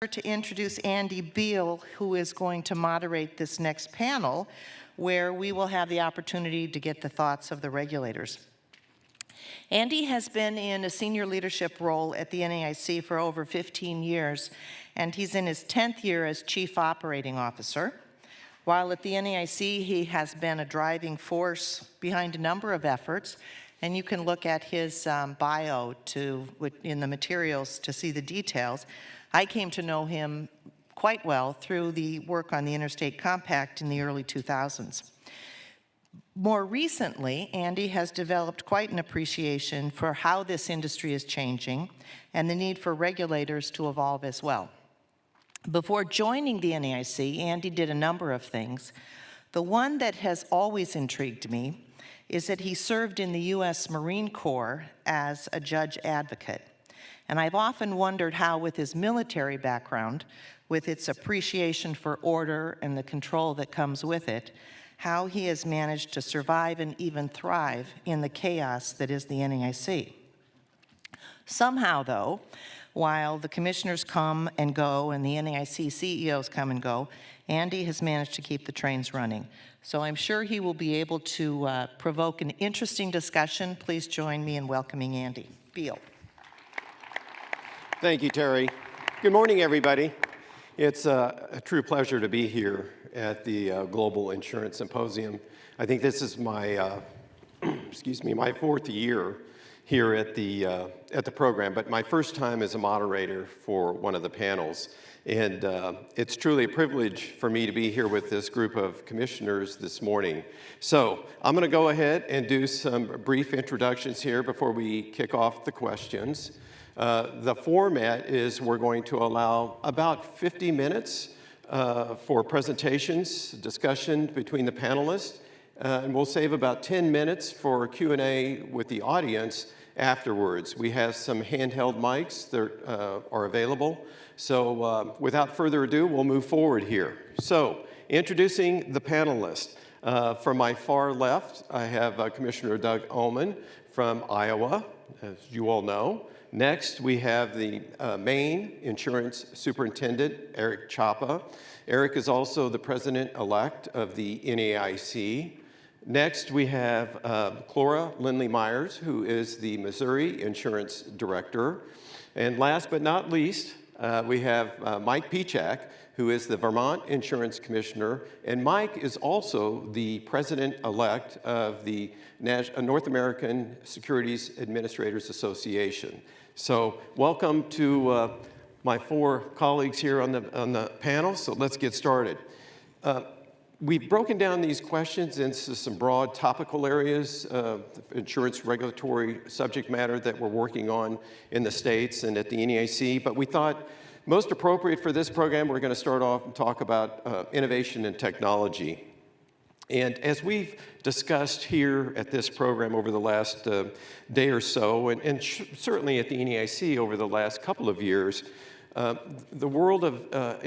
To introduce Andy Beal, who is going to moderate this next panel, where we will have the opportunity to get the thoughts of the regulators. Andy has been in a senior leadership role at the NAIC for over 15 years, and he's in his 10th year as Chief Operating Officer. While at the NAIC, he has been a driving force behind a number of efforts, and you can look at his bio in the materials to see the details. I came to know him quite well through the work on the Interstate Compact in the early 2000s. More recently, Andy has developed quite an appreciation for how this industry is changing and the need for regulators to evolve as well. Before joining the NAIC, Andy did a number of things. The one that has always intrigued me is that he served in the U.S. Marine Corps as a judge advocate. And I've often wondered how, with his military background, with its appreciation for order and the control that comes with it, how he has managed to survive and even thrive in the chaos that is the NAIC. Somehow, though, while the commissioners come and go and the NAIC CEOs come and go, Andy has managed to keep the trains running. So I'm sure he will be able to provoke an interesting discussion. Please join me in welcoming Andy Beal. Thank you, Terry. Good morning, everybody. It's a true pleasure to be here at the Global Insurance Symposium. I think this is my, my fourth year here at the program, but my first time as a moderator for one of the panels. And it's truly a privilege for me to be here with this group of commissioners this morning. So I'm going to go ahead and do some brief introductions here before we kick off the questions. The format is we're going to allow about 50 minutes for presentations, discussion between the panelists, and we'll save about 10 minutes for Q&A with the audience afterwards. We have some handheld mics that are available. So without further ado, we'll move forward here. So introducing the panelists. From my far left, I have Commissioner Doug Ommen from Iowa, as you all know. Next, we have the Maine Insurance Superintendent, Eric Cioppa. Eric is also the President-elect of the NAIC. Next, we have Chlora Lindley-Myers, who is the Missouri Insurance Director. And last but not least, we have Mike Pieciak, who is the Vermont Insurance Commissioner. And Mike is also the President-elect of the North American Securities Administrators Association. So welcome to my four colleagues here on the panel. So let's get started. We've broken down these questions into some broad topical areas of insurance regulatory subject matter that we're working on in the states and at the NAIC, but we thought most appropriate for this program, we're going to start off and talk about innovation and technology. And as we've discussed here at this program over the last day or so, and certainly at the NAIC over the last couple of years, the world of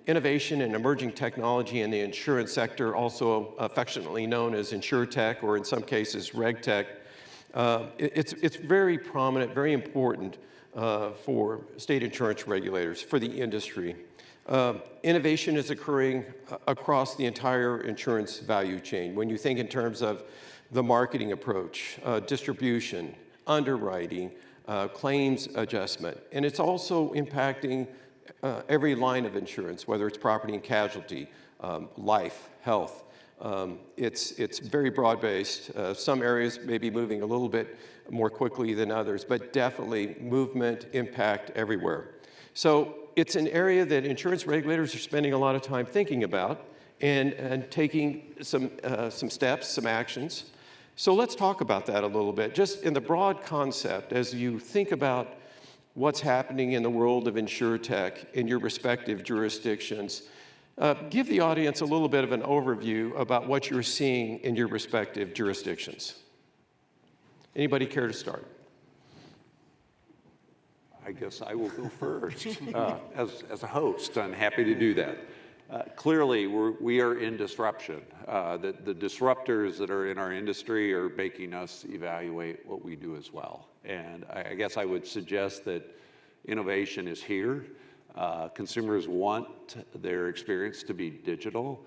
innovation and emerging technology in the insurance sector, also affectionately known as InsurTech, or in some cases RegTech, it's very prominent, very important for state insurance regulators, for the industry. Innovation is occurring across the entire insurance value chain. When you think in terms of the marketing approach, distribution, underwriting, claims adjustment, and it's also impacting every line of insurance, whether it's property and casualty, life, health. It's very broad-based. Some areas may be moving a little bit more quickly than others, but definitely movement, impact everywhere. So it's an area that insurance regulators are spending a lot of time thinking about and taking some steps, some actions. So let's talk about that a little bit, just in the broad concept as you think about what's happening in the world of InsurTech in your respective jurisdictions. Give the audience a little bit of an overview about what you're seeing in your respective jurisdictions. Anybody care to start? I guess I will go first. As a host, I'm happy to do that. Clearly, we are in disruption. The disruptors that are in our industry are making us evaluate what we do as well. And I guess I would suggest that innovation is here. Consumers want their experience to be digital,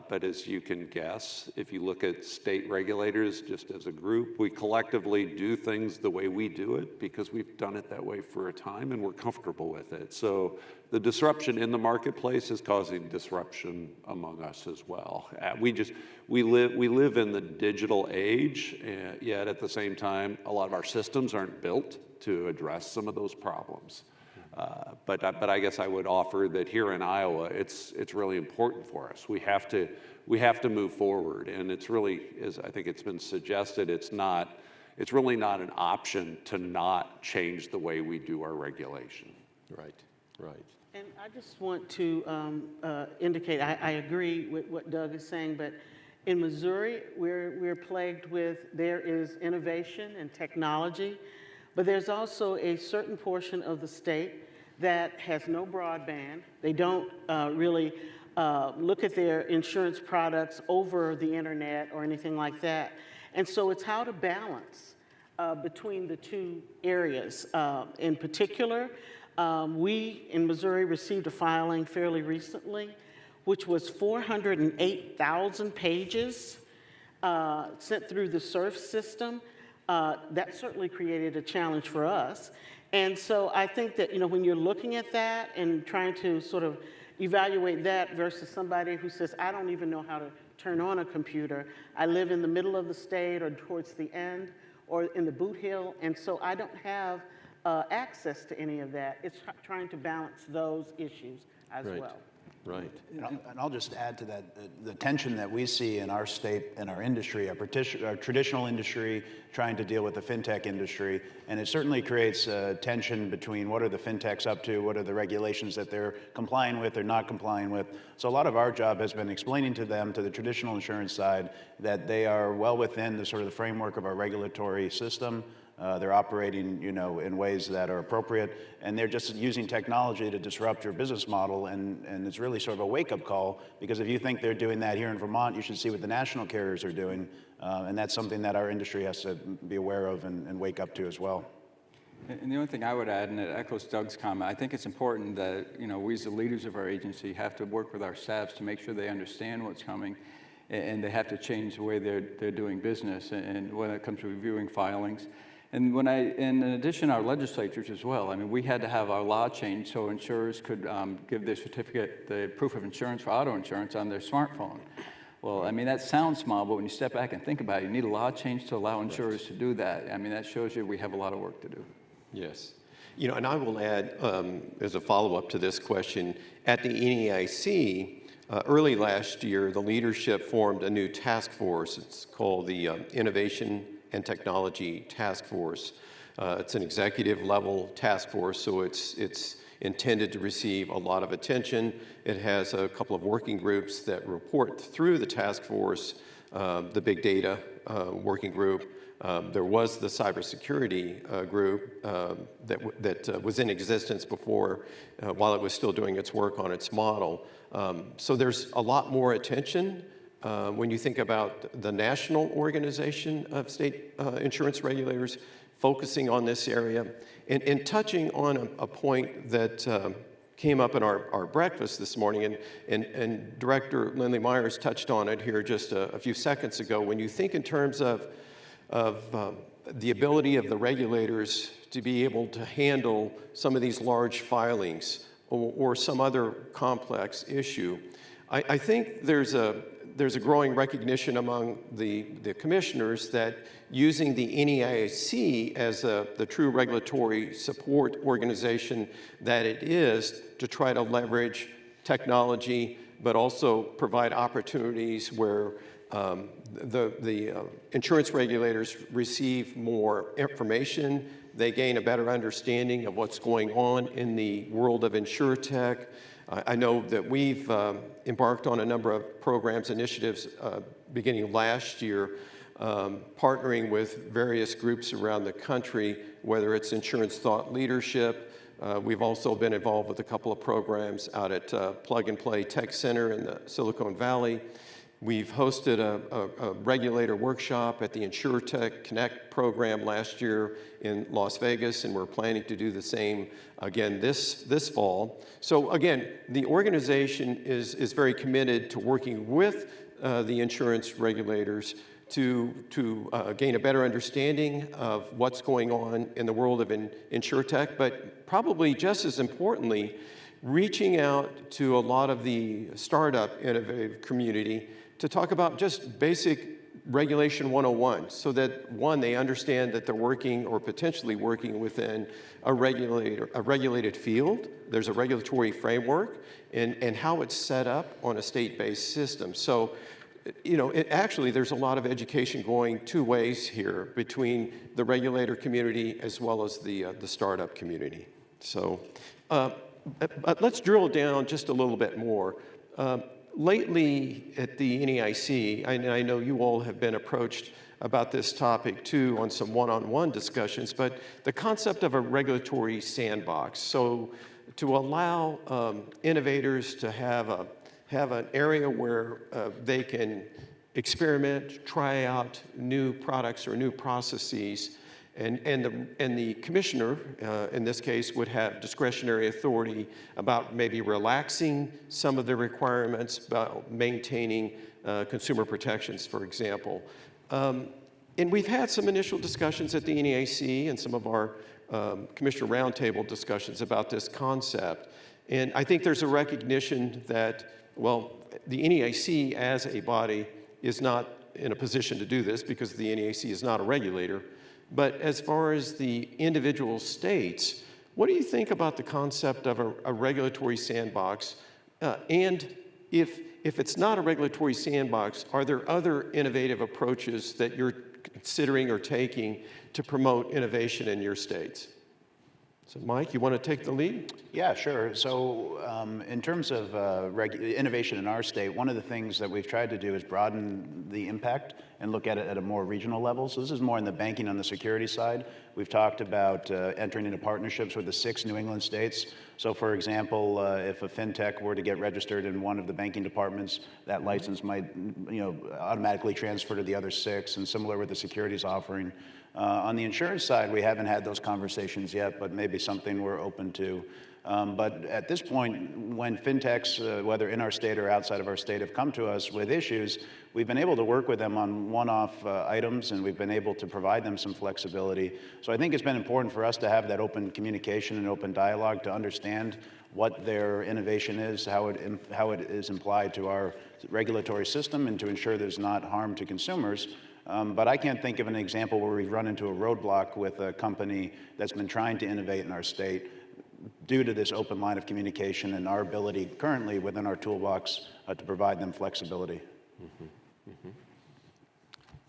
but as you can guess, if you look at state regulators just as a group, we collectively do things the way we do it because we've done it that way for a time and we're comfortable with it. So the disruption in the marketplace is causing disruption among us as well. We live in the digital age, yet at the same time, a lot of our systems aren't built to address some of those problems. But I guess I would offer that here in Iowa, it's really important for us. We have to move forward, and it's really, as I think it's been suggested, it's really not an option to not change the way we do our regulation. Right, right. And I just want to indicate, I agree with what Doug is saying, but in Missouri, we're plagued with, there is innovation and technology, but there's also a certain portion of the state that has no broadband. They don't really look at their insurance products over the internet or anything like that. And so it's how to balance between the two areas. In particular, we in Missouri received a filing fairly recently, which was 408,000 pages sent through the SURF system. That certainly created a challenge for us. And so I think that, when you're looking at that and trying to sort of evaluate that versus somebody who says, I don't even know how to turn on a computer. I live in the middle of the state or towards the end or in the boot hill, and so I don't have access to any of that. It's trying to balance those issues as well. Right. And I'll just add to that, the tension that we see in our state and our industry, our traditional industry trying to deal with the fintech industry, and it certainly creates tension between what are the fintechs up to, what are the regulations that they're complying with or not complying with. So a lot of our job has been explaining to them, to the traditional insurance side, that they are well within the sort of the framework of our regulatory system. They're operating, in ways that are appropriate, and they're just using technology to disrupt your business model, and it's really sort of a wake-up call, because if you think they're doing that here in Vermont, you should see what the national carriers are doing, and that's something that our industry has to be aware of and wake up to as well. And the only thing I would add, and it echoes Doug's comment, I think it's important that, we as the leaders of our agency have to work with our staffs to make sure they understand what's coming, and they have to change the way they're doing business, and when it comes to reviewing filings. And in addition, our legislatures as well. I mean, we had to have our law changed so insurers could give their certificate, the proof of insurance for auto insurance on their smartphone. Well, I mean, that sounds small, but when you step back and think about it, you need a law change to allow insurers to do that. I mean, that shows you we have a lot of work to do. Yes. And I will add, as a follow-up to this question, at the NEIC, early last year, the leadership formed a new task force. It's called the Innovation and Technology Task Force. It's an executive level task force, so it's intended to receive a lot of attention. It has a couple of working groups that report through the task force, the big data working group. There was the cybersecurity group that was in existence before, while it was still doing its work on its model. So there's a lot more attention when you think about the national organization of state insurance regulators focusing on this area and touching on a point that came up in our breakfast this morning, and Director Lindley-Myers touched on it here just a few seconds ago. When you think in terms of the ability of the regulators to be able to handle some of these large filings or some other complex issue, I think there's a growing recognition among the commissioners that using the NEIC as the true regulatory support organization that it is to try to leverage technology, but also provide opportunities where the insurance regulators receive more information, they gain a better understanding of what's going on in the world of insurtech. I know that we've embarked on a number of programs, initiatives beginning last year, partnering with various groups around the country, whether it's insurance thought leadership. We've also been involved with a couple of programs out at Plug and Play Tech Center in the Silicon Valley. We've hosted a regulator workshop at the InsurTech Connect program last year in Las Vegas, and we're planning to do the same again this fall. So again, the organization is very committed to working with the insurance regulators to gain a better understanding of what's going on in the world of InsurTech, but probably just as importantly, reaching out to a lot of the startup innovative community to talk about just basic Regulation 101, so that, one, they understand that they're working or potentially working within a regulated field. There's a regulatory framework and how it's set up on a state-based system. So, you know, actually, there's a lot of education going two ways here between the regulator community as well as the startup community. So let's drill down just a little bit more. Lately at the NAIC, I know you all have been approached about this topic too on some one-on-one discussions, but the concept of a regulatory sandbox. So to allow innovators to have an area where they can experiment, try out new products or new processes, and the commissioner, in this case, would have discretionary authority about maybe relaxing some of the requirements, about maintaining consumer protections, for example. And we've had some initial discussions at the NAIC and some of our commissioner roundtable discussions about this concept. And I think there's a recognition that, well, the NAIC as a body is not in a position to do this because the NAIC is not a regulator. But as far as the individual states, what do you think about the concept of a regulatory sandbox? And if it's not a regulatory sandbox, are there other innovative approaches that you're considering or taking to promote innovation in your states? So Mike, you want to take the lead? Yeah, sure. So in terms of innovation in our state, one of the things that we've tried to do is broaden the impact and look at it at a more regional level. So this is more in the banking on the security side. We've talked about entering into partnerships with the 6 New England states. So for example, if a fintech were to get registered in one of the banking departments, that license might automatically transfer to the other 6, and similar with the securities offering. On the insurance side, we haven't had those conversations yet, but maybe something we're open to. But at this point, when fintechs, whether in our state or outside of our state, have come to us with issues, we've been able to work with them on one-off items, and we've been able to provide them some flexibility. So I think it's been important for us to have that open communication and open dialogue to understand what their innovation is, how it is implied to our regulatory system, and to ensure there's not harm to consumers. But I can't think of an example where we've run into a roadblock with a company that's been trying to innovate in our state due to this open line of communication and our ability currently within our toolbox to provide them flexibility.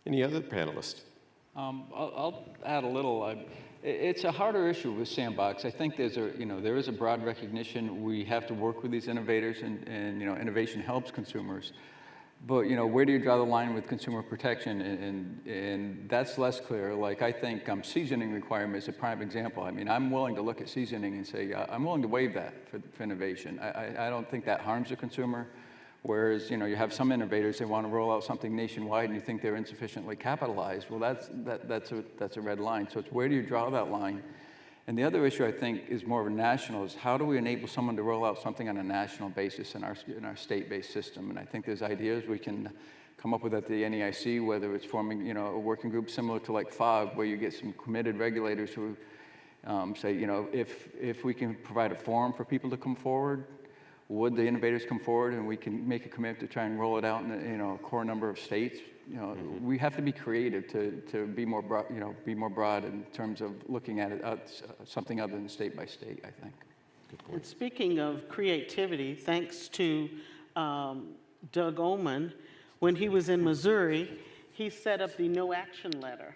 Any other panelists? I'll add a little. It's a harder issue with sandbox. I think there is a broad recognition we have to work with these innovators, and innovation helps consumers. But where do you draw the line with consumer protection? And that's less clear. Like, I think seasoning requirement is a prime example. I mean, I'm willing to look at seasoning and say I'm willing to waive that for innovation. I don't think that harms the consumer. Whereas you have some innovators, they want to roll out something nationwide, and you think they're insufficiently capitalized. Well, that's a red line. So it's where do you draw that line? And the other issue I think is more of a national, is how do we enable someone to roll out something on a national basis in our state-based system? And I think there's ideas we can come up with at the NAIC, whether it's forming a working group similar to like FOG, where you get some committed regulators who say, if we can provide a forum for people to come forward, would the innovators come forward and we can make a commitment to try and roll it out in a core number of states? We have to be creative to be more broad, be more broad in terms of looking at it something other than state by state, I think. Good point. And speaking of creativity, thanks to Doug Ommen, when he was in Missouri, he set up the no action letter.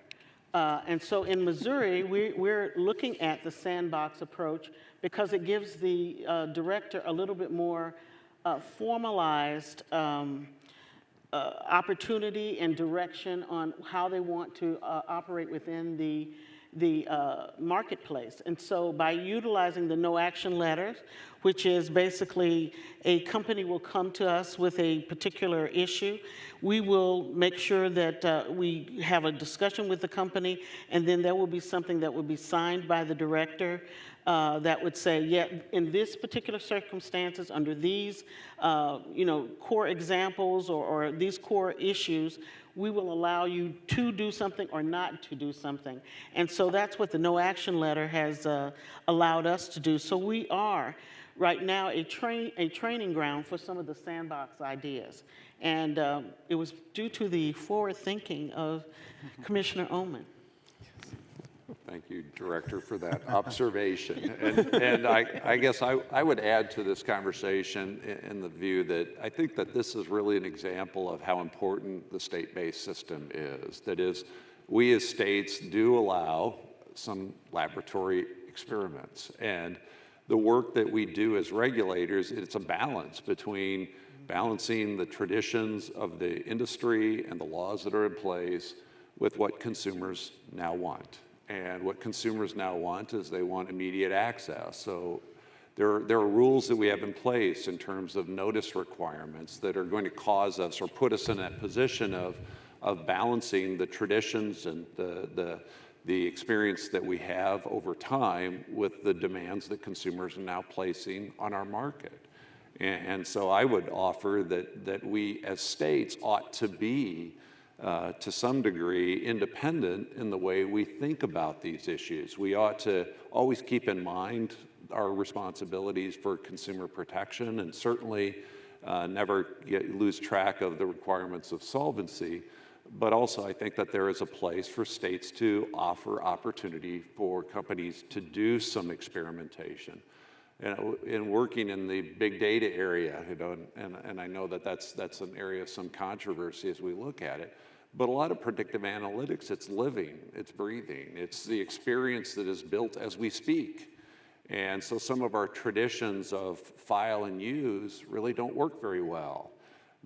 And so in Missouri, we're looking at the sandbox approach because it gives the director a little bit more formalized opportunity and direction on how they want to operate within the the marketplace. And so by utilizing the no action letters, which is basically a company will come to us with a particular issue, we will make sure that we have a discussion with the company, and then there will be something that will be signed by the director that would say, yeah, in this particular circumstances, under these core examples or these core issues, we will allow you to do something or not to do something. And so that's what the no action letter has allowed us to do. So we are right now a training ground for some of the sandbox ideas. And it was due to the forward thinking of Commissioner Ommen. Thank you, Director, for that observation. And I guess I would add to this conversation in the view that I think that this is really an example of how important the state-based system is. That is, we as states do allow some laboratory experiments. And the work that we do as regulators, it's a balance between balancing the traditions of the industry and the laws that are in place with what consumers now want. And what consumers now want is they want immediate access. So there are rules that we have in place in terms of notice requirements that are going to cause us or put us in that position of balancing the traditions and the experience that we have over time with the demands that consumers are now placing on our market. And so I would offer that we as states ought to be to some degree independent in the way we think about these issues. We ought to always keep in mind our responsibilities for consumer protection and certainly never lose track of the requirements of solvency. But also I think that there is a place for states to offer opportunity for companies to do some experimentation. In working in the big data area, and I know that that's an area of some controversy as we look at it, but a lot of predictive analytics, it's living, it's breathing, it's the experience that is built as we speak. And so some of our traditions of file and use really don't work very well.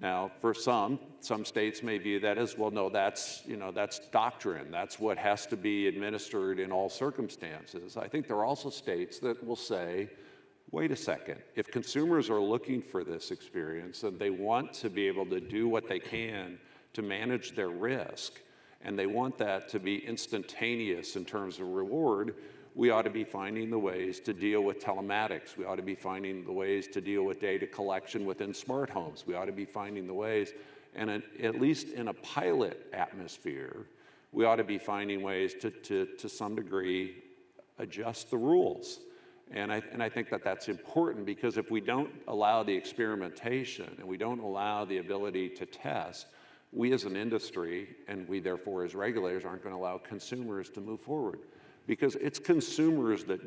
Now, for some states may view that as, well, no, that's doctrine. That's what has to be administered in all circumstances. I think there are also states that will say, wait a second, if consumers are looking for this experience and they want to be able to do what they can to manage their risk, and they want that to be instantaneous in terms of reward, we ought to be finding the ways to deal with telematics. We ought to be finding the ways to deal with data collection within smart homes. We ought to be finding the ways, and at least in a pilot atmosphere, we ought to be finding ways to some degree adjust the rules. And I think that that's important, because if we don't allow the experimentation and we don't allow the ability to test, we as an industry, and we therefore as regulators, aren't going to allow consumers to move forward, because it's consumers that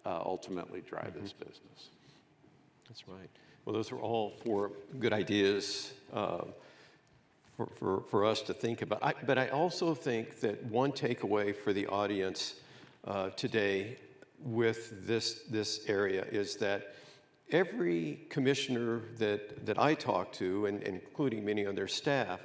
ultimately drive this business. That's right. Well, those are all four good ideas for us to think about. But I also think that one takeaway for the audience today with this area is that every commissioner that I talk to, and including many on their staff,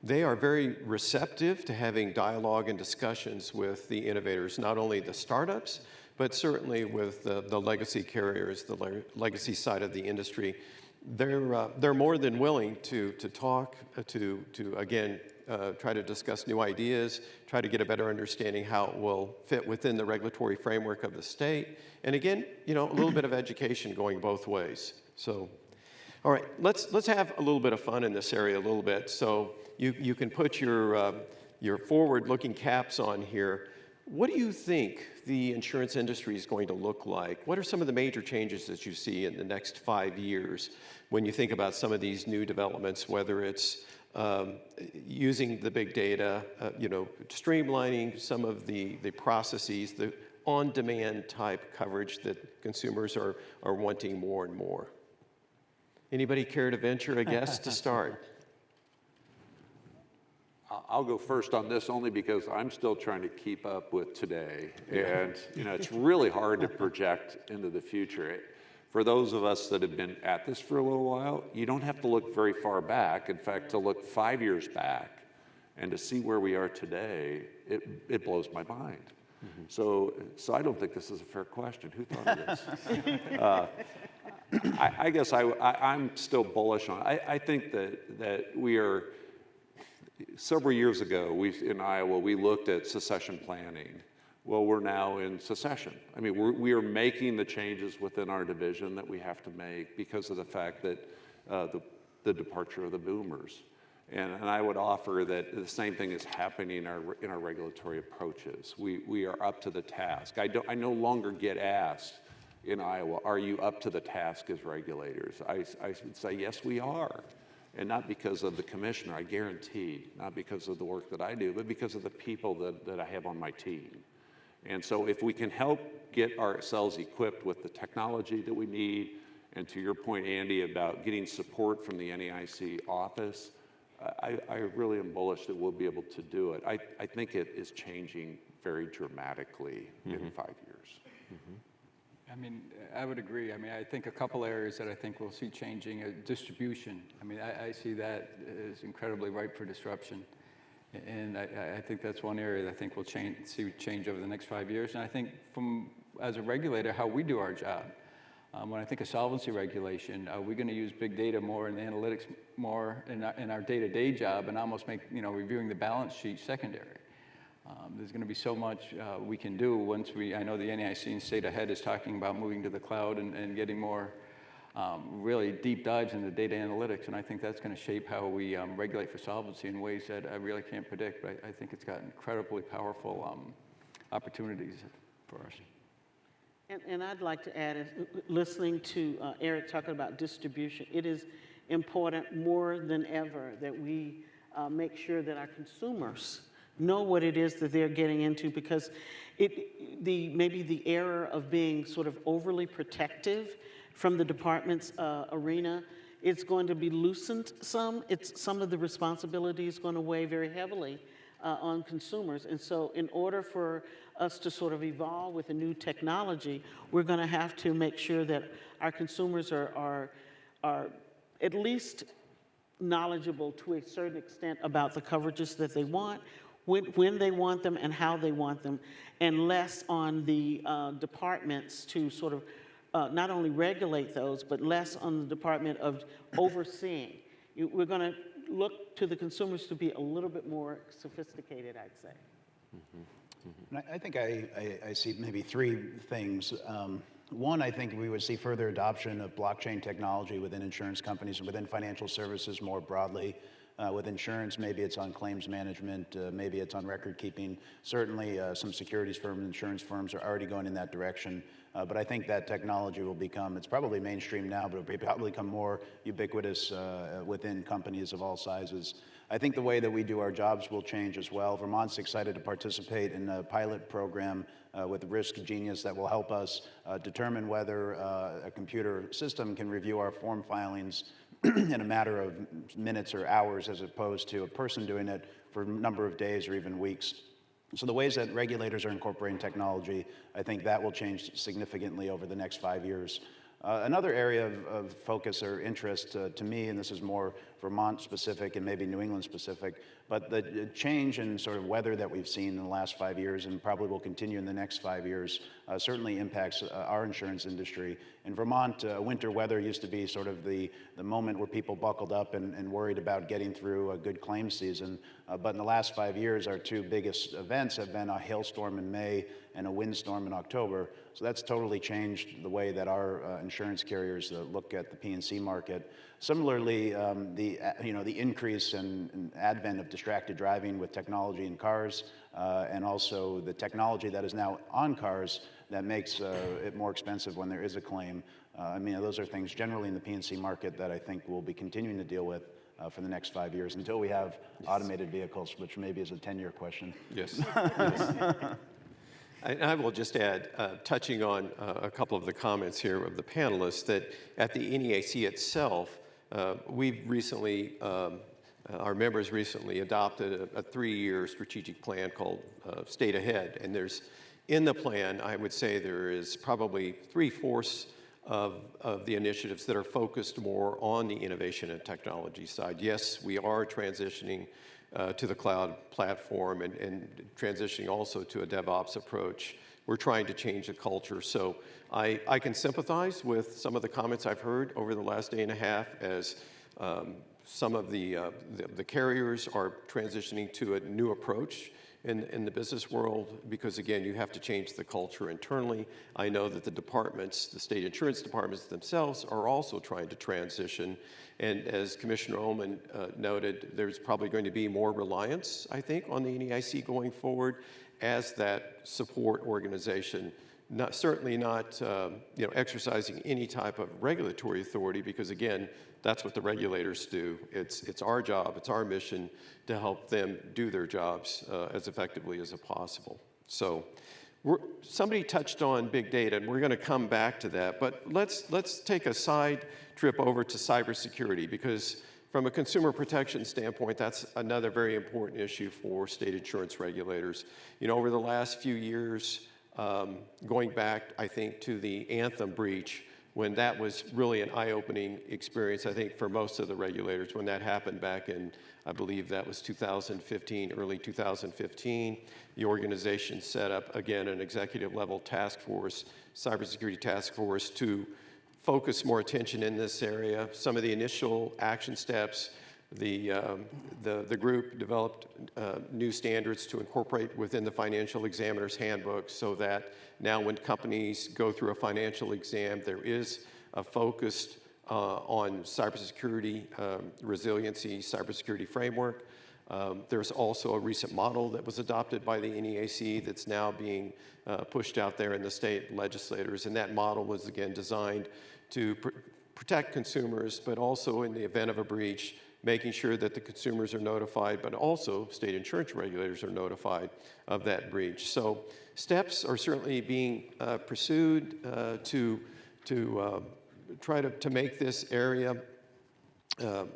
they are very receptive to having dialogue and discussions with the innovators, not only the startups, but certainly with the legacy carriers, the legacy side of the industry. They're more than willing to talk, to again, try to discuss new ideas, try to get a better understanding how it will fit within the regulatory framework of the state. And again, a little bit of education going both ways. So, all right, let's have a little bit of fun in this area a little bit. So you can put your forward-looking caps on here. What do you think the insurance industry is going to look like? What are some of the major changes that you see in the next 5 years when you think about some of these new developments, whether it's using the big data, streamlining some of the processes, the on-demand type coverage that consumers are wanting more and more? Anybody care to venture a guess to start? I'll go first on this only because I'm still trying to keep up with today. And, it's really hard to project into the future. For those of us that have been at this for a little while, you don't have to look very far back. In fact, to look 5 years back and to see where we are today, it blows my mind. So I don't think this is a fair question. Who thought of this? I guess I'm still bullish on it. I think that we are, several years ago, in Iowa, we looked at succession planning. Well, we're now in succession. I mean, we are making the changes within our division that we have to make because of the fact that the departure of the boomers. And I would offer that the same thing is happening in our regulatory approaches. We are up to the task. I no longer get asked in Iowa, are you up to the task as regulators? I would say, yes, we are. And not because of the commissioner, I guarantee, not because of the work that I do, but because of the people that I have on my team. And so if we can help get ourselves equipped with the technology that we need, and to your point, Andy, about getting support from the NAIC office, I really am bullish that we'll be able to do it. I think it is changing very dramatically in 5 years. I mean, I would agree. I mean, I think a couple areas that I think we'll see changing distribution. I mean, I see that as incredibly ripe for disruption. And I think that's one area that I think we'll see change over the next 5 years. And I think as a regulator, how we do our job. When I think of solvency regulation, are we going to use big data more and analytics more in our day-to-day job and almost make, reviewing the balance sheet secondary? There's going to be so much we can do once I know the NAIC and State Ahead is talking about moving to the cloud and getting more really deep dives into data analytics, and I think that's going to shape how we regulate for solvency in ways that I really can't predict, but I think it's got incredibly powerful opportunities for us. And I'd like to add, listening to Eric talking about distribution, it is important more than ever that we make sure that our consumers know what it is that they're getting into, because maybe the error of being sort of overly protective from the department's arena, it's going to be loosened some. Some of the responsibility is going to weigh very heavily on consumers. And so in order for us to sort of evolve with a new technology, we're going to have to make sure that our consumers are at least knowledgeable to a certain extent about the coverages that they want, when they want them and how they want them, and less on the departments to sort of not only regulate those, but less on the department of overseeing. We're going to look to the consumers to be a little bit more sophisticated, I'd say. And I think I see maybe three things. One, I think we would see further adoption of blockchain technology within insurance companies and within financial services more broadly. With insurance, maybe it's on claims management, maybe it's on record keeping. Certainly, some securities firms and insurance firms are already going in that direction. But I think that technology will become, it's probably mainstream now, but it'll probably become more ubiquitous within companies of all sizes. I think the way that we do our jobs will change as well. Vermont's excited to participate in a pilot program with Risk Genius that will help us determine whether a computer system can review our form filings in a matter of minutes or hours, as opposed to a person doing it for a number of days or even weeks. So the ways that regulators are incorporating technology, I think that will change significantly over the next 5 years. Another area of focus or interest to me, and this is more Vermont specific and maybe New England specific, but the change in sort of weather that we've seen in the last 5 years and probably will continue in the next 5 years certainly impacts our insurance industry. In Vermont, winter weather used to be sort of the moment where people buckled up and worried about getting through a good claim season. But in the last 5 years, our two biggest events have been a hailstorm in May and a windstorm in October. So that's totally changed the way that our insurance carriers look at the P&C market. Similarly, the increase and advent of distracted driving with technology in cars, and also the technology that is now on cars that makes it more expensive when there is a claim. I mean, those are things generally in the P&C market that I think we'll be continuing to deal with for the next 5 years until we have automated vehicles, which maybe is a 10-year question. Yes. I will just add, touching on a couple of the comments here of the panelists, that at the NAIC itself, we've recently, our members recently adopted a 3-year strategic plan called State Ahead. And in the plan, I would say there is probably 3/4 of the initiatives that are focused more on the innovation and technology side. Yes, we are transitioning to the cloud platform and transitioning also to a DevOps approach. We're trying to change the culture. So I can sympathize with some of the comments I've heard over the last day and a half as some of the carriers are transitioning to a new approach in the business world, because again, you have to change the culture internally. I know that the departments, the state insurance departments themselves, are also trying to transition. And as Commissioner Ommen noted, there's probably going to be more reliance, I think, on the NAIC going forward as that support organization. Certainly not exercising any type of regulatory authority, because again, that's what the regulators do. It's our job, it's our mission to help them do their jobs as effectively as possible. So somebody touched on big data, and we're going to come back to that, but let's take a side trip over to cybersecurity, because from a consumer protection standpoint, that's another very important issue for state insurance regulators. Over the last few years, going back, I think, to the Anthem breach, when that was really an eye-opening experience, I think, for most of the regulators, when that happened back in, I believe that was 2015, early 2015. The organization set up, again, an executive-level task force, cybersecurity task force, to focus more attention in this area. Some of the initial action steps, the group developed new standards to incorporate within the financial examiner's handbook, so that now when companies go through a financial exam, there is a focus on cybersecurity, resiliency, cybersecurity framework. There's also a recent model that was adopted by the NAIC that's now being pushed out there in the state legislators, and that model was again designed to protect consumers, but also in the event of a breach, making sure that the consumers are notified, but also state insurance regulators are notified of that breach. So steps are certainly being pursued to try to make this area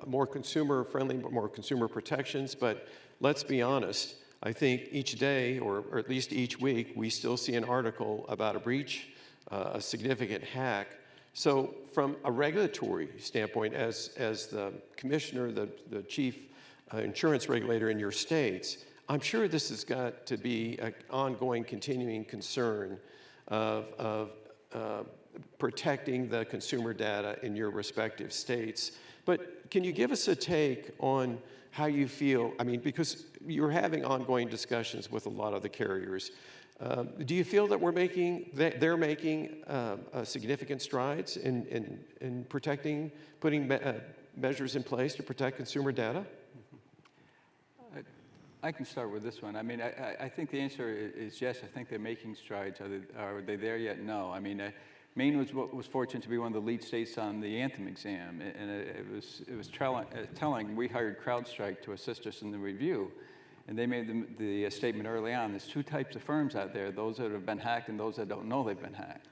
more consumer friendly, more consumer protections. But let's be honest, I think each day, or at least each week, we still see an article about a breach, a significant hack. So from a regulatory standpoint, as the commissioner, the chief insurance regulator in your states, I'm sure this has got to be an ongoing, continuing concern of protecting the consumer data in your respective states. But can you give us a take on how you feel? I mean, because you're having ongoing discussions with a lot of the carriers. Do you feel that they're making significant strides in protecting, putting measures in place to protect consumer data? I can start with this one. I mean, I think the answer is yes. I think they're making strides. Are they there yet? No. I mean, Maine was fortunate to be one of the lead states on the Anthem exam, and it was telling. We hired CrowdStrike to assist us in the review. And they made the statement early on, there's two types of firms out there, those that have been hacked and those that don't know they've been hacked.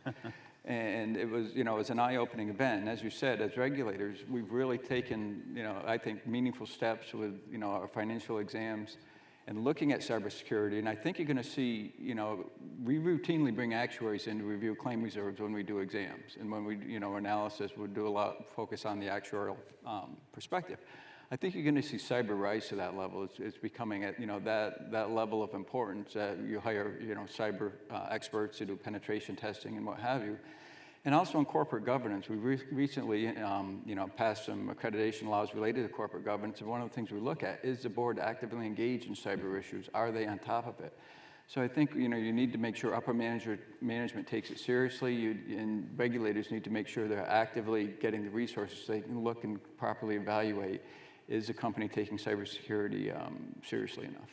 And it was, it was an eye-opening event. And as you said, as regulators, we've really taken, I think, meaningful steps with, our financial exams and looking at cybersecurity. And I think you're going to see, we routinely bring actuaries in to review claim reserves when we do exams. And when we, analysis, we do a lot focus on the actuarial perspective. I think you're going to see cyber rise to that level. It's becoming at that level of importance. You hire cyber experts to do penetration testing and what have you, and also in corporate governance. We recently passed some accreditation laws related to corporate governance, and one of the things we look at is the board actively engaged in cyber issues. Are they on top of it? So I think you need to make sure upper management takes it seriously, and regulators need to make sure they're actively getting the resources so they can look and properly evaluate. Is the company taking cybersecurity seriously enough?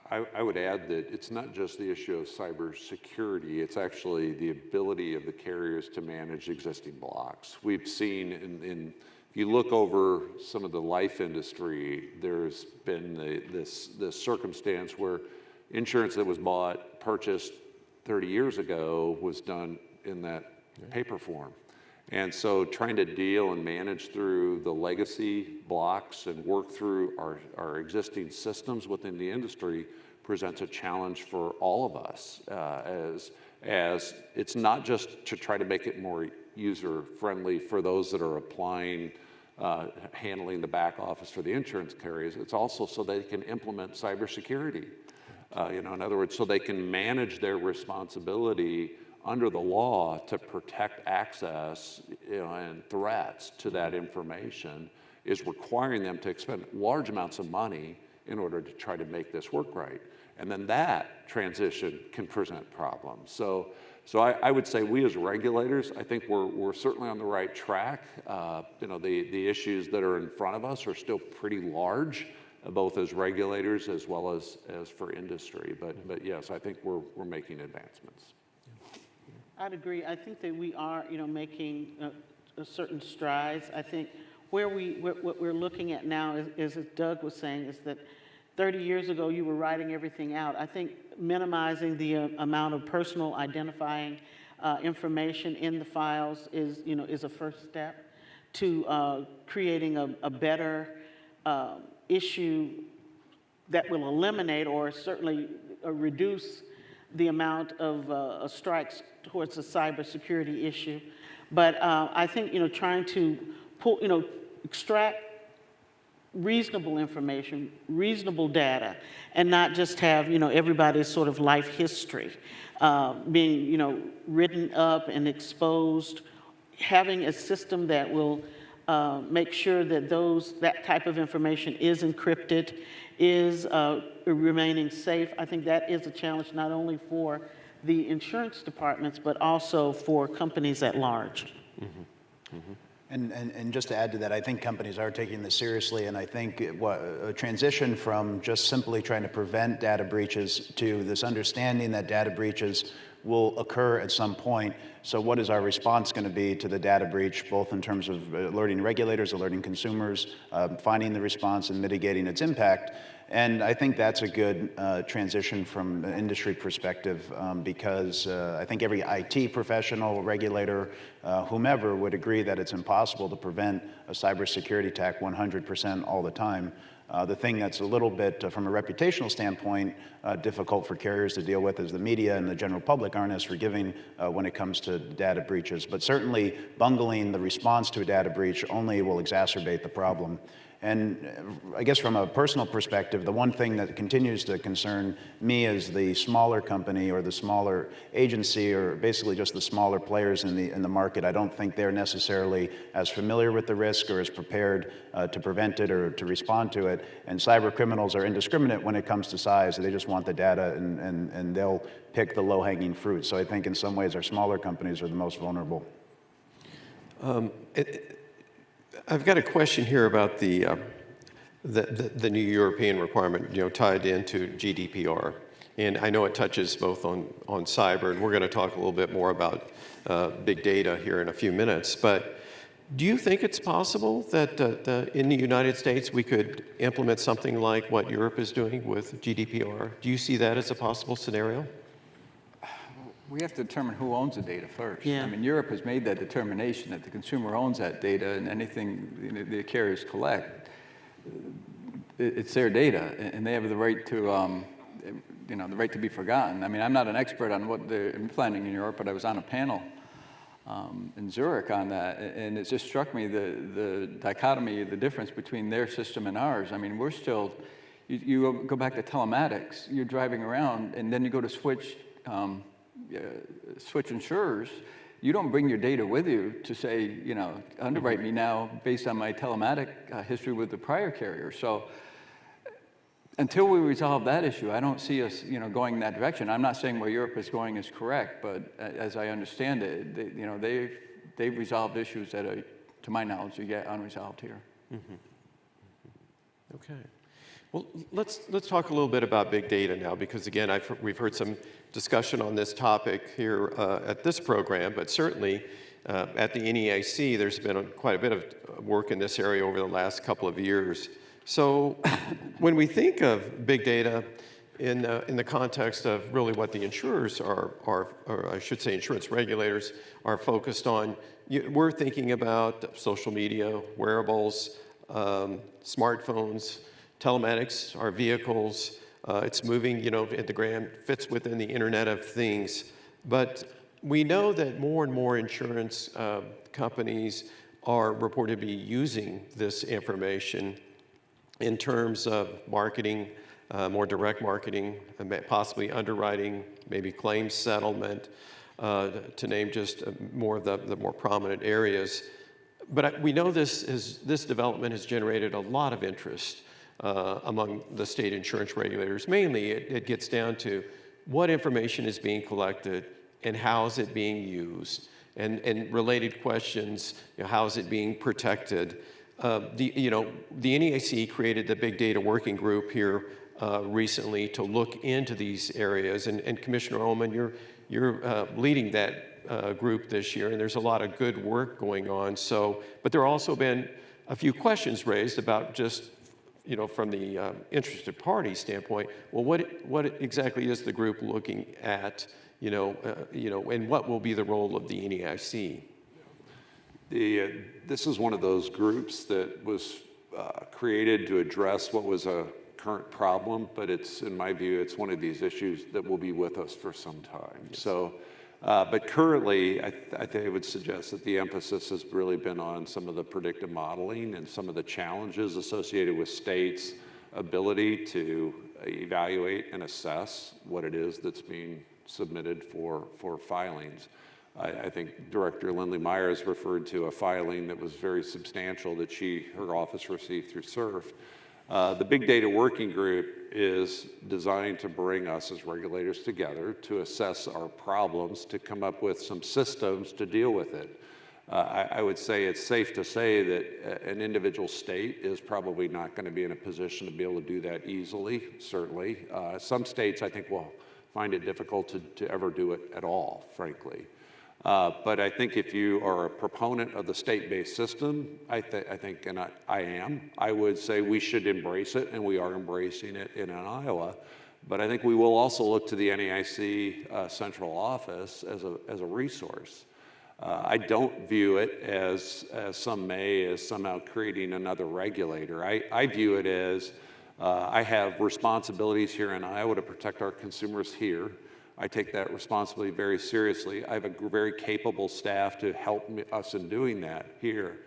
I would add that it's not just the issue of cybersecurity, it's actually the ability of the carriers to manage existing blocks. We've seen, if you look over some of the life industry, there's been this circumstance where insurance that was purchased 30 years ago was done in that paper form. And so trying to deal and manage through the legacy blocks and work through our existing systems within the industry presents a challenge for all of us, as it's not just to try to make it more user-friendly for those that are applying handling the back office for the insurance carriers. It's also so they can implement cybersecurity. In other words, so they can manage their responsibility under the law to protect access, and threats to that information is requiring them to expend large amounts of money in order to try to make this work right. And then that transition can present problems. So I would say we as regulators, I think we're certainly on the right track. The issues that are in front of us are still pretty large, both as regulators as well as for industry. But yes, I think we're making advancements. I'd agree. I think that we are, making certain strides. I think what we're looking at now is, as Doug was saying, is that 30 years ago you were writing everything out. I think minimizing the amount of personal identifying information in the files is a first step to creating a better issue that will eliminate or certainly reduce the amount of strikes towards a cybersecurity issue. But I think, trying to extract reasonable information, reasonable data, and not just have, everybody's sort of life history being, written up and exposed, having a system that will make sure that that type of information is encrypted, is remaining safe. I think that is a challenge not only for the insurance departments, but also for companies at large. Mm-hmm. Mm-hmm. And just to add to that, I think companies are taking this seriously, and I think a transition from just simply trying to prevent data breaches to this understanding that data breaches will occur at some point. So what is our response going to be to the data breach, both in terms of alerting regulators, alerting consumers, finding the response and mitigating its impact? And I think that's a good transition from an industry perspective because I think every IT professional, regulator, whomever would agree that it's impossible to prevent a cybersecurity attack 100% all the time. The thing that's a little bit, from a reputational standpoint, difficult for carriers to deal with is the media and the general public aren't as forgiving when it comes to data breaches. But certainly bungling the response to a data breach only will exacerbate the problem. And I guess from a personal perspective, the one thing that continues to concern me is the smaller company or the smaller agency or basically just the smaller players in the market. I don't think they're necessarily as familiar with the risk or as prepared to prevent it or to respond to it. And cyber criminals are indiscriminate when it comes to size. They just want the data and they'll pick the low-hanging fruit. So I think in some ways our smaller companies are the most vulnerable. I've got a question here about the new European requirement, tied into GDPR. And I know it touches both on cyber, and we're going to talk a little bit more about big data here in a few minutes. But do you think it's possible that in the United States we could implement something like what Europe is doing with GDPR? Do you see that as a possible scenario? We have to determine who owns the data first. Yeah. I mean, Europe has made that determination that the consumer owns that data, and anything the carriers collect, it's their data, and they have the right to, the right to be forgotten. I mean, I'm not an expert on what they're implementing in Europe, but I was on a panel in Zurich on that, and it just struck me the dichotomy, the difference between their system and ours. I mean, we're still, you go back to telematics, you're driving around, and then you go to switch insurers, you don't bring your data with you to say, underwrite me now based on my telematic history with the prior carrier. So until we resolve that issue, I don't see us, going in that direction. I'm not saying where Europe is going is correct, but as I understand it, they've resolved issues that are, to my knowledge, are yet unresolved here. Mm-hmm. Okay. Well, let's talk a little bit about big data now, because again, we've heard some discussion on this topic here at this program, but certainly at the NEIC, there's been quite a bit of work in this area over the last couple of years. So when we think of big data in the context of really what the insurers are, or I should say insurance regulators are focused on, we're thinking about social media, wearables, smartphones, telematics, our vehicles, it's moving, fits within the Internet of Things. But we know that more and more insurance companies are reported to be using this information in terms of marketing, more direct marketing, possibly underwriting, maybe claims settlement, to name just more of the more prominent areas. But we know this development has generated a lot of interest among the state insurance regulators. Mainly, it gets down to what information is being collected and how is it being used, and related questions, how is it being protected? The NAIC created the Big Data Working Group here recently to look into these areas, and Commissioner Ommen, you're leading that group this year, and there's a lot of good work going on. So, but there have also been a few questions raised about just, from the interested party standpoint. Well, what exactly is the group looking at? And what will be the role of the NAIC? This is one of those groups that was created to address what was a current problem, but in my view, it's one of these issues that will be with us for some time. Yes. So, but currently, I think I would suggest that the emphasis has really been on some of the predictive modeling and some of the challenges associated with states' ability to evaluate and assess what it is that's being submitted for filings. I think Director Lindley-Myers referred to a filing that was very substantial that her office received through SURF. The Big Data Working Group is designed to bring us as regulators together to assess our problems, to come up with some systems to deal with it. I would say it's safe to say that an individual state is probably not going to be in a position to be able to do that easily, certainly. Some states, I think, will find it difficult to ever do it at all, frankly. But I think if you are a proponent of the state-based system, I think, and I am, I would say we should embrace it, and we are embracing it in Iowa. But I think we will also look to the NAIC central office as a resource. I don't view it as some may as somehow creating another regulator. I view it as I have responsibilities here in Iowa to protect our consumers here. I take that responsibility very seriously. I have a very capable staff to help us in doing that here.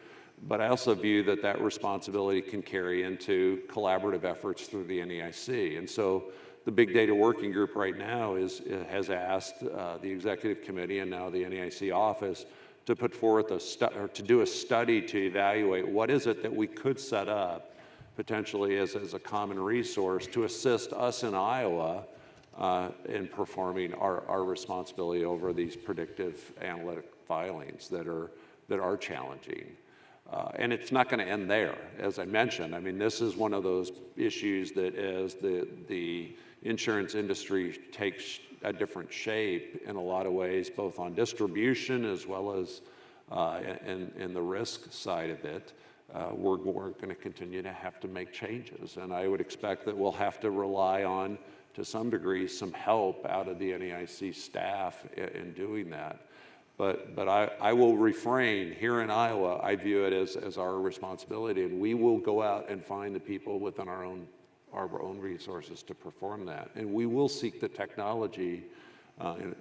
But I also view that responsibility can carry into collaborative efforts through the NAIC. And so the Big Data Working Group right now has asked the Executive Committee and now the NAIC office to put forth to do a study to evaluate what is it that we could set up potentially as a common resource to assist us in Iowa in performing our responsibility over these predictive analytic filings that are challenging. And it's not going to end there, as I mentioned. I mean, this is one of those issues that as the insurance industry takes a different shape in a lot of ways, both on distribution as well as in the risk side of it, we're going to continue to have to make changes. And I would expect that we'll have to rely on, to some degree, some help out of the NAIC staff in doing that. But I will refrain. Here in Iowa, I view it as our responsibility, and we will go out and find the people within our own resources to perform that. And we will seek the technology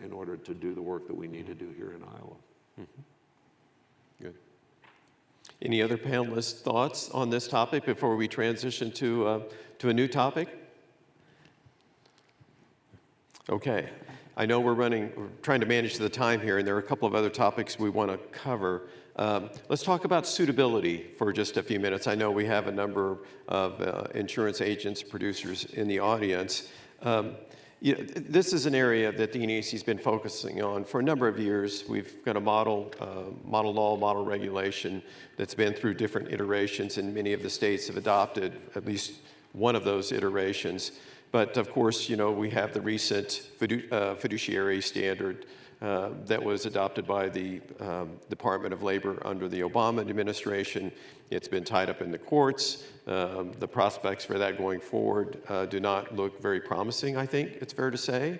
in order to do the work that we need to do here in Iowa. Mm-hmm. Good. Any other panelists' thoughts on this topic before we transition to a new topic? Okay. I know we're trying to manage the time here, and there are a couple of other topics we want to cover. Let's talk about suitability for just a few minutes. I know we have a number of insurance agents, producers in the audience. This is an area that the NAIC has been focusing on for a number of years. We've got a model law, model regulation that's been through different iterations, and many of the states have adopted at least one of those iterations. But of course, we have the recent fiduciary standard that was adopted by the Department of Labor under the Obama administration. It's been tied up in the courts. The prospects for that going forward do not look very promising, I think it's fair to say.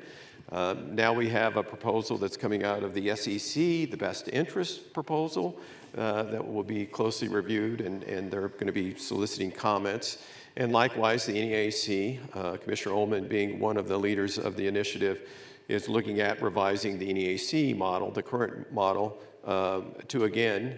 Now we have a proposal that's coming out of the SEC, the best interest proposal, that will be closely reviewed, and they're going to be soliciting comments. And likewise, the NAIC, Commissioner Ommen being one of the leaders of the initiative, is looking at revising the NAIC model, the current model, to again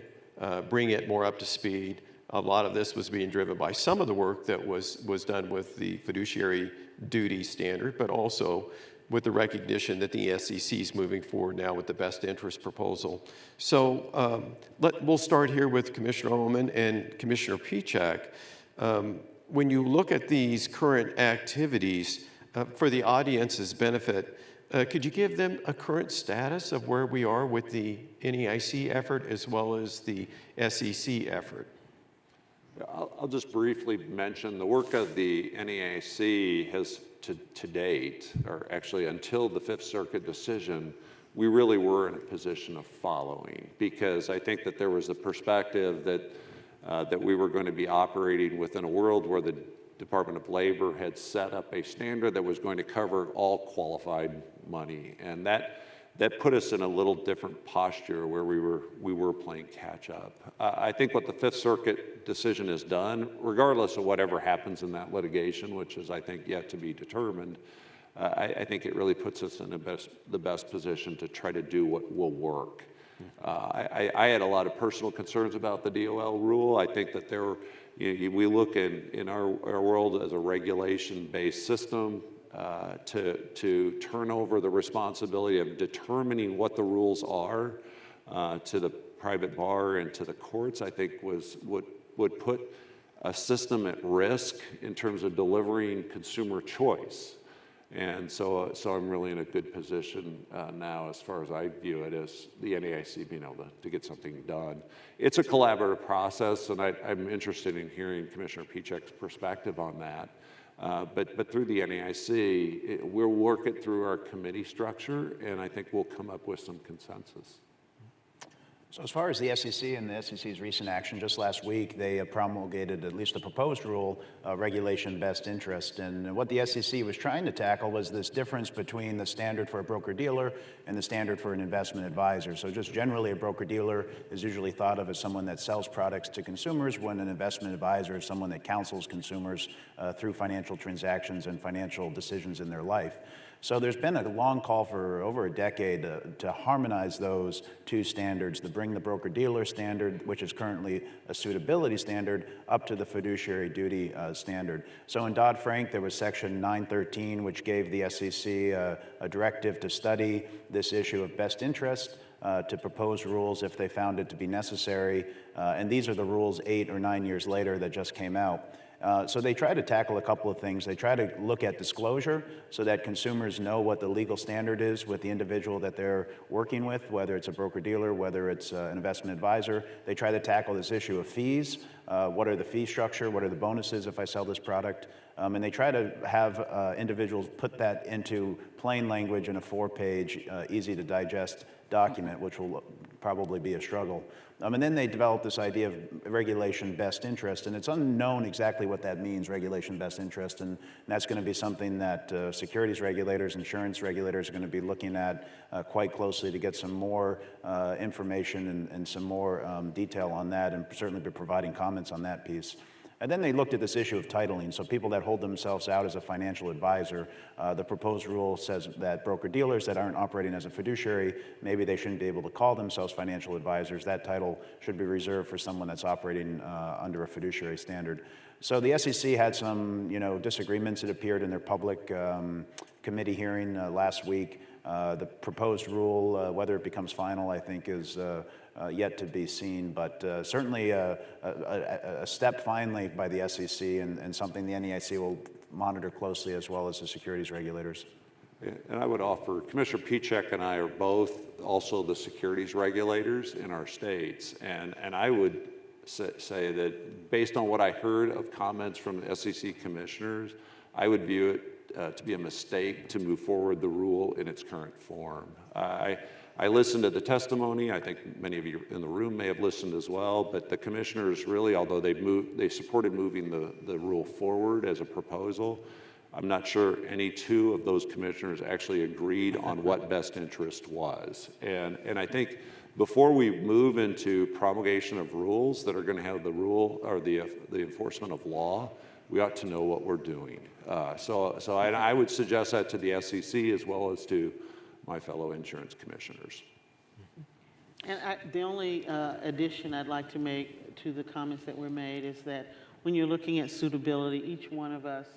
bring it more up to speed. A lot of this was being driven by some of the work that was done with the fiduciary duty standard, but also with the recognition that the SEC is moving forward now with the best interest proposal. So we'll start here with Commissioner Ommen and Commissioner Pieciak. When you look at these current activities, for the audience's benefit, could you give them a current status of where we are with the NAIC effort as well as the SEC effort? I'll just briefly mention the work of the NAIC has to date, or actually until the Fifth Circuit decision, we really were in a position of following, because I think that there was a perspective that we were going to be operating within a world where the Department of Labor had set up a standard that was going to cover all qualified money, and that put us in a little different posture where we were playing catch up. I think what the Fifth Circuit decision has done, regardless of whatever happens in that litigation, which is I think yet to be determined, I think it really puts us in the best position to try to do what will work. I had a lot of personal concerns about the DOL rule. I think that we look in our world as a regulation-based system. To turn over the responsibility of determining what the rules are to the private bar and to the courts, I think would put a system at risk in terms of delivering consumer choice. And so I'm really in a good position now, as far as I view it, as the NAIC being able to get something done. It's a collaborative process, and I'm interested in hearing Commissioner Pieciak's perspective on that. But through the NAIC, we'll work it through our committee structure, and I think we'll come up with some consensus. So as far as the SEC and the SEC's recent action, just last week, they promulgated at least a proposed rule, regulation best interest. And what the SEC was trying to tackle was this difference between the standard for a broker-dealer and the standard for an investment advisor. So just generally, a broker-dealer is usually thought of as someone that sells products to consumers, when an investment advisor is someone that counsels consumers through financial transactions and financial decisions in their life. So there's been a long call for over a decade to harmonize those two standards, to bring the broker-dealer standard, which is currently a suitability standard, up to the fiduciary duty standard. So in Dodd-Frank, there was Section 913, which gave the SEC a directive to study this issue of best interest, to propose rules if they found it to be necessary. And these are the rules 8 or 9 years later that just came out. So they try to tackle a couple of things. They try to look at disclosure so that consumers know what the legal standard is with the individual that they're working with, whether it's a broker-dealer, whether it's an investment advisor. They try to tackle this issue of fees. What are the fee structure? What are the bonuses if I sell this product? And they try to have individuals put that into plain language in a 4-page, easy-to-digest document, which will probably be a struggle. And then they developed this idea of regulation best interest, and it's unknown exactly what that means, regulation best interest, and that's going to be something that securities regulators, insurance regulators are going to be looking at quite closely to get some more information and some more detail on that, and certainly be providing comments on that piece. And then they looked at this issue of titling. So people that hold themselves out as a financial advisor, the proposed rule says that broker-dealers that aren't operating as a fiduciary, maybe they shouldn't be able to call themselves financial advisors. That title should be reserved for someone that's operating under a fiduciary standard. So the SEC had some, disagreements that appeared in their public committee hearing last week. The proposed rule, whether it becomes final, I think is yet to be seen, but certainly a step finally by the SEC and something the NAIC will monitor closely, as well as the securities regulators. And I would offer, Commissioner Pieciak and I are both also the securities regulators in our states, and I would say that based on what I heard of comments from the SEC commissioners, I would view it to be a mistake to move forward the rule in its current form. I listened to the testimony. I think many of you in the room may have listened as well, but the commissioners really, although they supported moving the rule forward as a proposal, I'm not sure any two of those commissioners actually agreed on what best interest was. And I think before we move into promulgation of rules that are going to have the rule or the enforcement of law, we ought to know what we're doing. So I would suggest that to the SEC as well as to my fellow insurance commissioners. And the only addition I'd like to make to the comments that were made is that when you're looking at suitability, each one of us,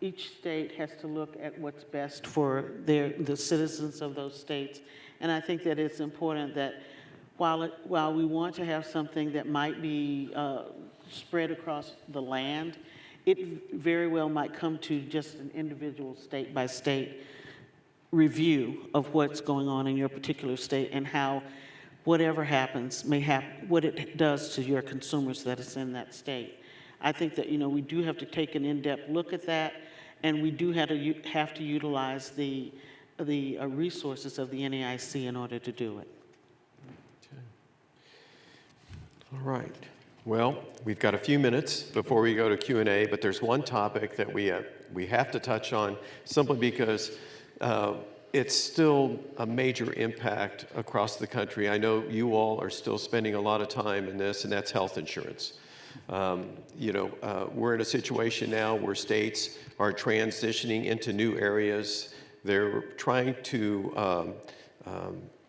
each state has to look at what's best for the citizens of those states. And I think that it's important that while we want to have something that might be spread across the land, it very well might come to just an individual state by state review of what's going on in your particular state and how whatever happens what it does to your consumers that is in that state. I think that, we do have to take an in-depth look at that, and we do have to utilize the resources of the NAIC in order to do it. All right. Well, we've got a few minutes before we go to Q&A, but there's one topic that we have to touch on simply because it's still a major impact across the country. I know you all are still spending a lot of time in this, and that's health insurance. We're in a situation now where states are transitioning into new areas. They're trying to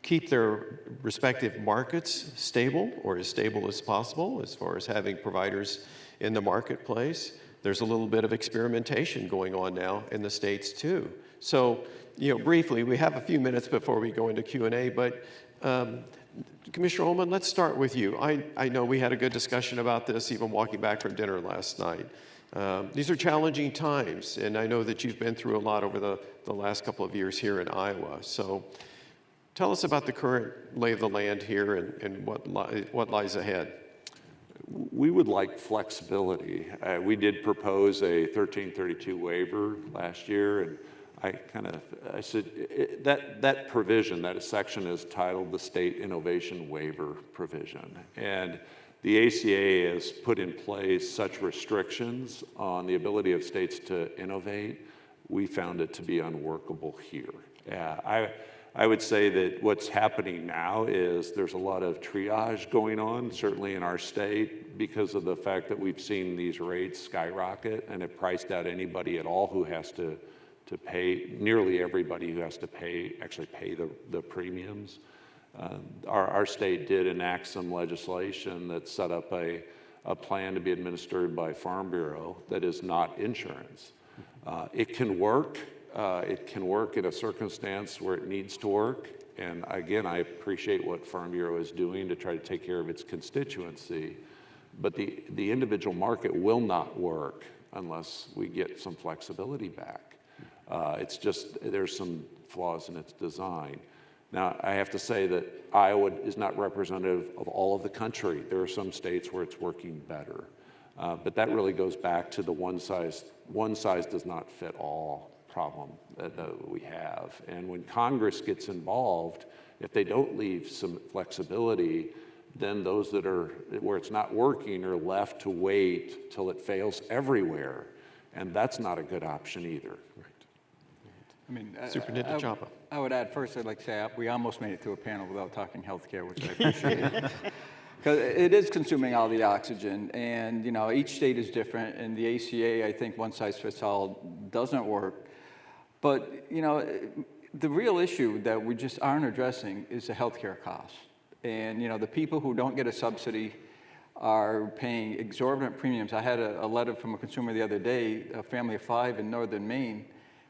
keep their respective markets stable or as stable as possible as far as having providers in the marketplace. There's a little bit of experimentation going on now in the states too. So, briefly, we have a few minutes before we go into Q&A, but Commissioner Ommen, let's start with you. I know we had a good discussion about this even walking back from dinner last night. These are challenging times, and I know that you've been through a lot over the last couple of years here in Iowa. So tell us about the current lay of the land here and what lies ahead. We would like flexibility. We did propose a 1332 waiver last year, and I said that provision, that section is titled the State Innovation Waiver Provision. And the ACA has put in place such restrictions on the ability of states to innovate. We found it to be unworkable here. I would say that what's happening now is there's a lot of triage going on, certainly in our state, because of the fact that we've seen these rates skyrocket and it priced out anybody at all who has to pay, nearly everybody who has to actually pay the premiums. Our state did enact some legislation that set up a plan to be administered by Farm Bureau that is not insurance. It can work. It can work in a circumstance where it needs to work. And again, I appreciate what Farm Bureau is doing to try to take care of its constituency. But the individual market will not work unless we get some flexibility back. It's just, there's some flaws in its design. Now, I have to say that Iowa is not representative of all of the country. There are some states where it's working better. But that really goes back to the one size does not fit all problem that we have. And when Congress gets involved, if they don't leave some flexibility, then those that are, where it's not working are left to wait till it fails everywhere. And that's not a good option either. Right. I mean, Superintendent Cioppa. I would add first, I'd like to say we almost made it through a panel without talking healthcare, which I appreciate. Because it is consuming all the oxygen, and each state is different, and the ACA, I think one size fits all doesn't work. But the real issue that we just aren't addressing is the healthcare cost. And the people who don't get a subsidy are paying exorbitant premiums. I had a letter from a consumer the other day, a family of 5 in northern Maine,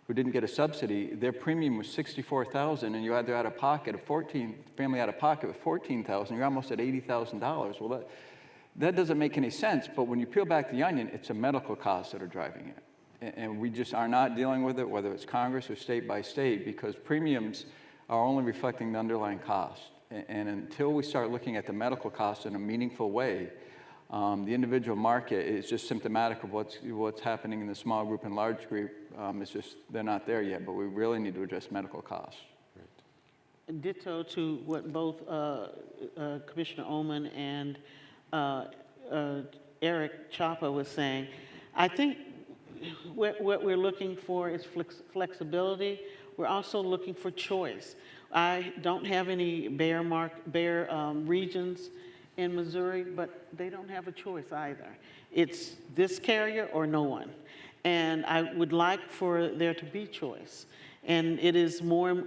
who didn't get a subsidy. Their premium was $64,000, and you had their family out of pocket with $14,000. You're almost at $80,000. Well, that doesn't make any sense. But when you peel back the onion, it's the medical costs that are driving it, and we just are not dealing with it, whether it's Congress or state by state, because premiums are only reflecting the underlying cost. And until we start looking at the medical costs in a meaningful way, the individual market is just symptomatic of what's happening in the small group and large group. It's just they're not there yet, but we really need to address medical costs. Right. Ditto to what both Commissioner Ommen and Eric Cioppa was saying. I think what we're looking for is flexibility. We're also looking for choice. I don't have any bare regions in Missouri, but they don't have a choice either. It's this carrier or no one. And I would like for there to be choice. And it is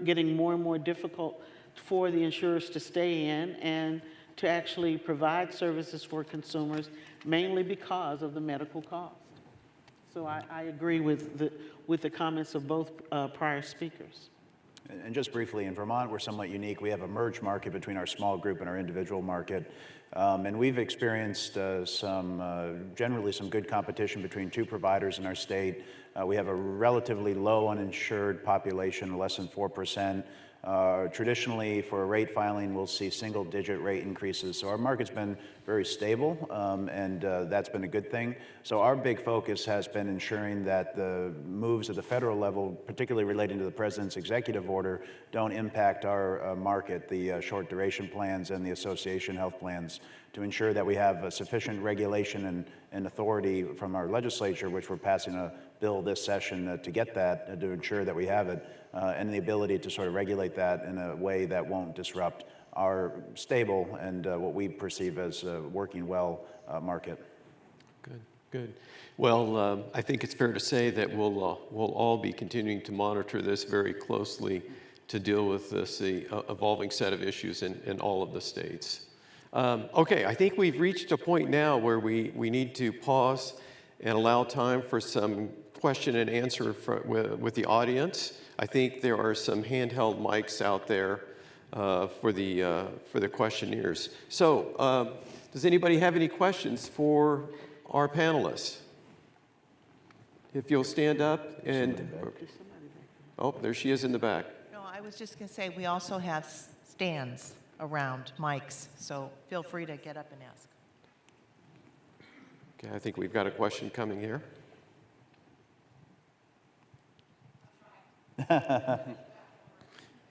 getting more and more difficult for the insurers to stay in and to actually provide services for consumers, mainly because of the medical cost. So I agree with the comments of both prior speakers. And just briefly, in Vermont, we're somewhat unique. We have a merged market between our small group and our individual market. And we've experienced generally some good competition between two providers in our state. We have a relatively low uninsured population, less than 4%. Traditionally, for a rate filing, we'll see single-digit rate increases. So our market's been very stable, and that's been a good thing. So our big focus has been ensuring that the moves at the federal level, particularly relating to the President's executive order, don't impact our market, the short duration plans and the association health plans, to ensure that we have sufficient regulation and authority from our legislature, which we're passing a bill this session to get that, to ensure that we have it, and the ability to sort of regulate that in a way that won't disrupt our stable and what we perceive as working well market. Good, good. Well, I think it's fair to say that we'll all be continuing to monitor this very closely to deal with this evolving set of issues in all of the states. Okay, I think we've reached a point now where we need to pause and allow time for some question and answer with the audience. I think there are some handheld mics out there for the questionnaires. So, does anybody have any questions for our panelists? If you'll stand up and, oh, there she is in the back. No, I was just going to say we also have stands around mics, so feel free to get up and ask. Okay, I think we've got a question coming here.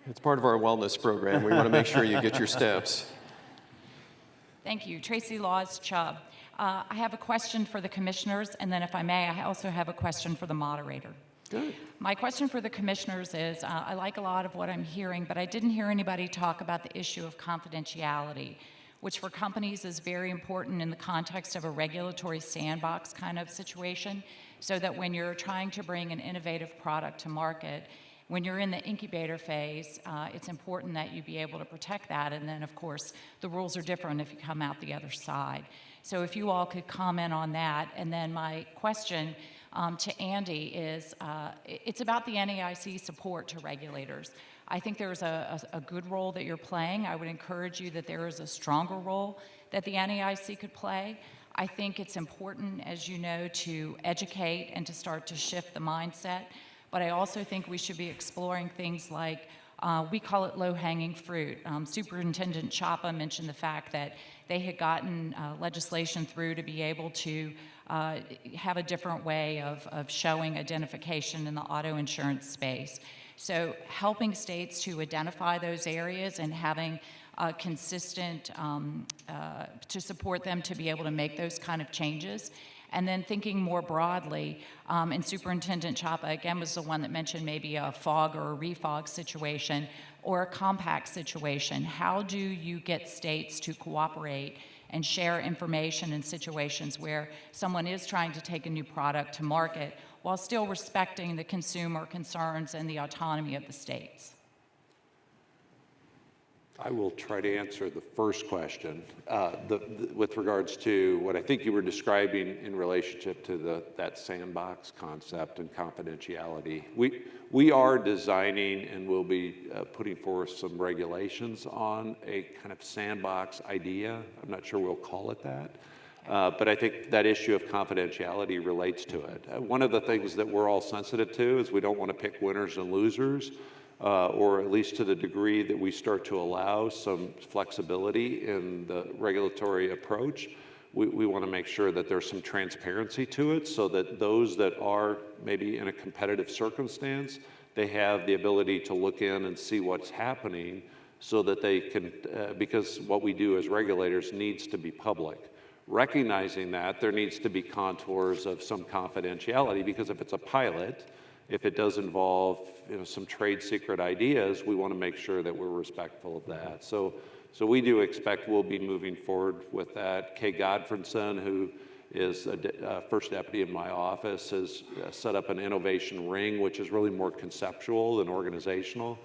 It's part of our wellness program. We want to make sure you get your steps. Thank you. Tracy Laws, Chubb. I have a question for the commissioners, and then if I may, I also have a question for the moderator. Good. My question for the commissioners is, I like a lot of what I'm hearing, but I didn't hear anybody talk about the issue of confidentiality, which for companies is very important in the context of a regulatory sandbox kind of situation, so that when you're trying to bring an innovative product to market, when you're in the incubator phase, it's important that you be able to protect that. And then, of course, the rules are different if you come out the other side. So if you all could comment on that. And then my question to Andy is, it's about the NAIC support to regulators. I think there's a good role that you're playing. I would encourage you that there is a stronger role that the NAIC could play. I think it's important, as you know, to educate and to start to shift the mindset. But I also think we should be exploring things like, we call it low-hanging fruit. Superintendent Cioppa mentioned the fact that they had gotten legislation through to be able to have a different way of showing identification in the auto insurance space. So helping states to identify those areas and having consistent to support them to be able to make those kind of changes. And then thinking more broadly, and Superintendent Cioppa, again, was the one that mentioned maybe a fog or a refog situation or a compact situation. How do you get states to cooperate and share information in situations where someone is trying to take a new product to market while still respecting the consumer concerns and the autonomy of the states? I will try to answer the first question with regards to what I think you were describing in relationship to that sandbox concept and confidentiality. We are designing and will be putting forth some regulations on a kind of sandbox idea. I'm not sure we'll call it that. But I think that issue of confidentiality relates to it. One of the things that we're all sensitive to is we don't want to pick winners and losers. Or at least to the degree that we start to allow some flexibility in the regulatory approach, we want to make sure that there's some transparency to it so that those that are maybe in a competitive circumstance, they have the ability to look in and see what's happening so that they can, because what we do as regulators needs to be public. Recognizing that, there needs to be contours of some confidentiality, because if it's a pilot, if it does involve some trade secret ideas, we want to make sure that we're respectful of that. So we do expect we'll be moving forward with that. Kay Godfredson, who is a first deputy in my office, has set up an innovation ring, which is really more conceptual than organizational.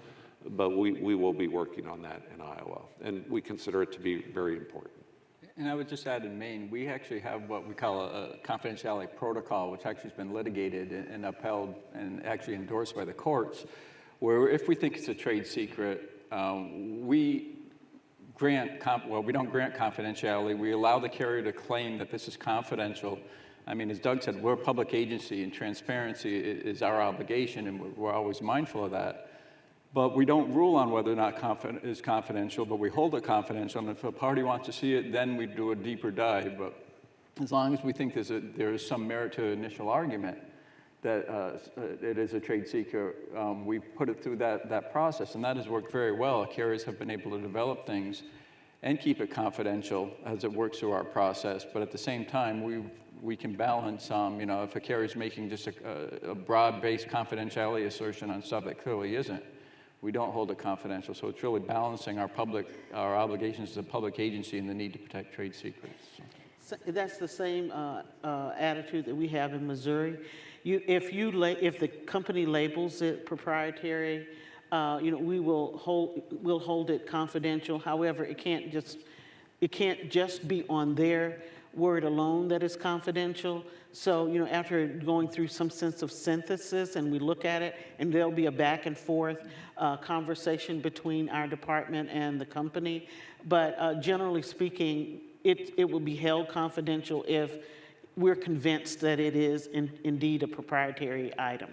but we will be working on that in Iowa, and we consider it to be very important. And I would just add, in Maine, we actually have what we call a confidentiality protocol, which actually has been litigated and upheld and actually endorsed by the courts, where if we think it's a trade secret, we don't grant confidentiality. We allow the carrier to claim that this is confidential. I mean, as Doug said, we're a public agency, and transparency is our obligation, and we're always mindful of that. But we don't rule on whether or not it's confidential, but we hold it confidential. And if a party wants to see it, then we do a deeper dive. But as long as we think there is some merit to an initial argument that it is a trade secret, we put it through that process. And that has worked very well. Carriers have been able to develop things and keep it confidential as it works through our process. But at the same time, we can balance, if a carrier is making just a broad-based confidentiality assertion on stuff that clearly isn't, we don't hold it confidential. So it's really balancing our obligations as a public agency and the need to protect trade secrets. So that's the same attitude that we have in Missouri. If the company labels it proprietary, we'll hold it confidential. However, it can't just be on their word alone that is confidential. So, after going through some sense of synthesis, and we look at it, and there'll be a back and forth conversation between our department and the company. But generally speaking, it will be held confidential if we're convinced that it is indeed a proprietary item.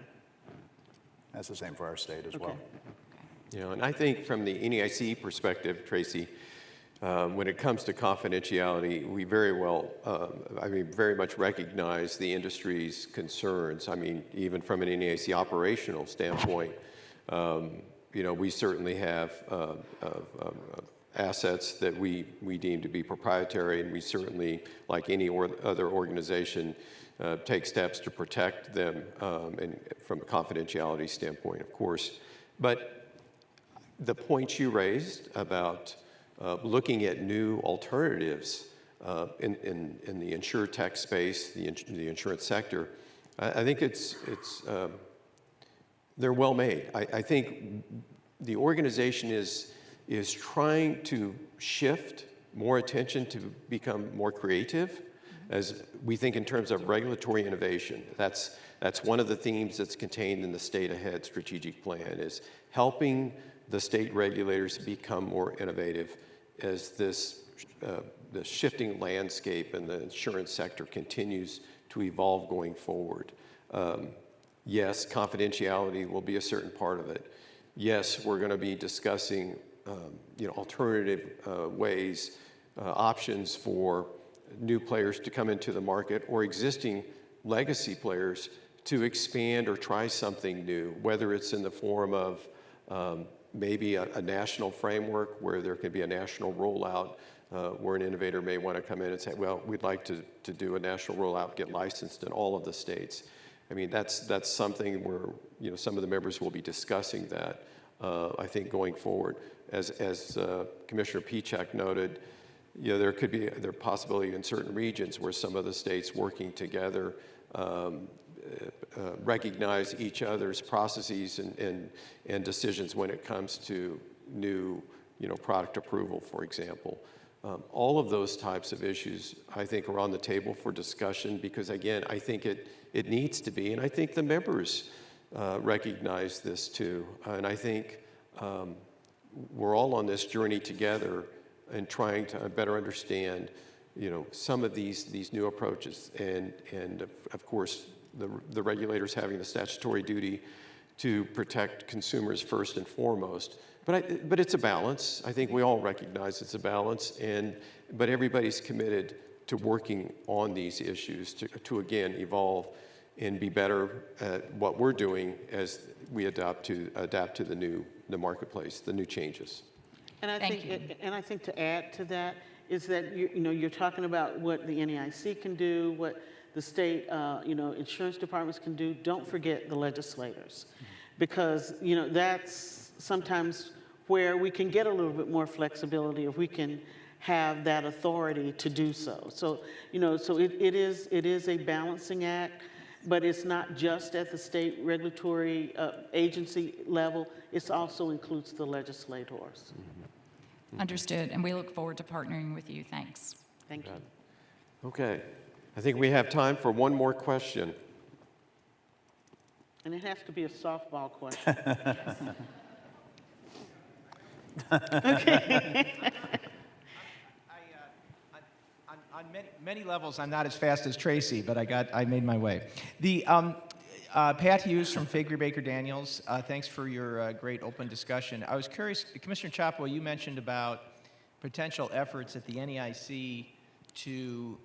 That's the same for our state as well. And I think from the NAIC perspective, Tracy, when it comes to confidentiality, we very much recognize the industry's concerns. I mean, even from an NAIC operational standpoint, we certainly have assets that we deem to be proprietary, and we certainly, like any other organization, take steps to protect them and from a confidentiality standpoint, of course. But the points you raised about looking at new alternatives in the insurtech space, the insurance sector, I think they're well made. I think the organization is trying to shift more attention to become more creative, as we think in terms of regulatory innovation. That's one of the themes that's contained in the State Ahead strategic plan, is helping the state regulators become more innovative as the shifting landscape in the insurance sector continues to evolve going forward. Yes, confidentiality will be a certain part of it. Yes, we're going to be discussing alternative ways, options for new players to come into the market or existing legacy players to expand or try something new, whether it's in the form of maybe a national framework where there can be a national rollout where an innovator may want to come in and say, well, we'd like to do a national rollout, get licensed in all of the states. I mean, that's something where some of the members will be discussing that, I think, going forward. As Commissioner Pieciak noted, there could be the possibility in certain regions where some of the states working together recognize each other's processes and decisions when it comes to new product approval, for example. All of those types of issues, I think, are on the table for discussion because, again, I think it needs to be, and I think the members recognize this too. And I think we're all on this journey together and trying to better understand, some of these new approaches, and of course, the regulators having the statutory duty to protect consumers first and foremost. But it's a balance. I think we all recognize it's a balance, but everybody's committed to working on these issues to again evolve and be better at what we're doing as we adapt to the marketplace, the new changes. And I think to add to that is that you're talking about what the NAIC can do, what the state insurance departments can do. Don't forget the legislators, because that's sometimes where we can get a little bit more flexibility if we can have that authority to do so. So it is a balancing act. But it's not just at the state regulatory agency level, it also includes the legislators. Understood, and we look forward to partnering with you. Thanks. Thank you. Okay. I think we have time for one more question. And it has to be a softball question. On many levels, I'm not as fast as Tracy, but I made my way. The Pat Hughes from Figure Baker Daniels, thanks for your great open discussion. I was curious, Commissioner Cioppa, you mentioned about potential efforts at the NEIC to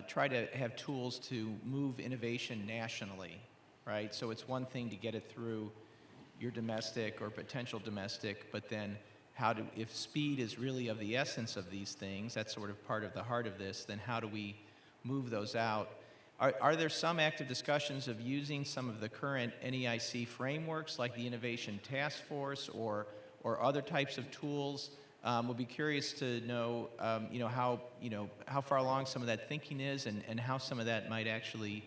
try to have tools to move innovation nationally, right? So it's one thing to get it through your domestic or potential domestic, but then if speed is really of the essence of these things, that's sort of part of the heart of this, then how do we move those out? Are there some active discussions of using some of the current NEIC frameworks, like the Innovation Task Force or other types of tools? We'll be curious to know, how far along some of that thinking is, and how some of that might actually,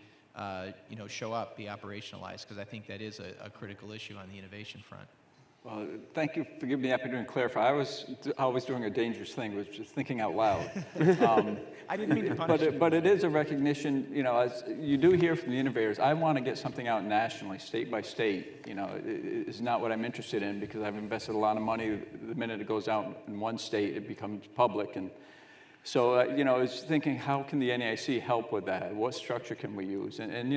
show up, be operationalized, because I think that is a critical issue on the innovation front. Well, thank you for giving me the opportunity to clarify. I was always doing a dangerous thing, which is thinking out loud. I didn't mean to punish you. But it is a recognition, as you do hear from the innovators, I want to get something out nationally, state by state. It's not what I'm interested in, because I've invested a lot of money. The minute it goes out in one state, it becomes public. And so, I was thinking, how can the NAIC help with that? What structure can we use? And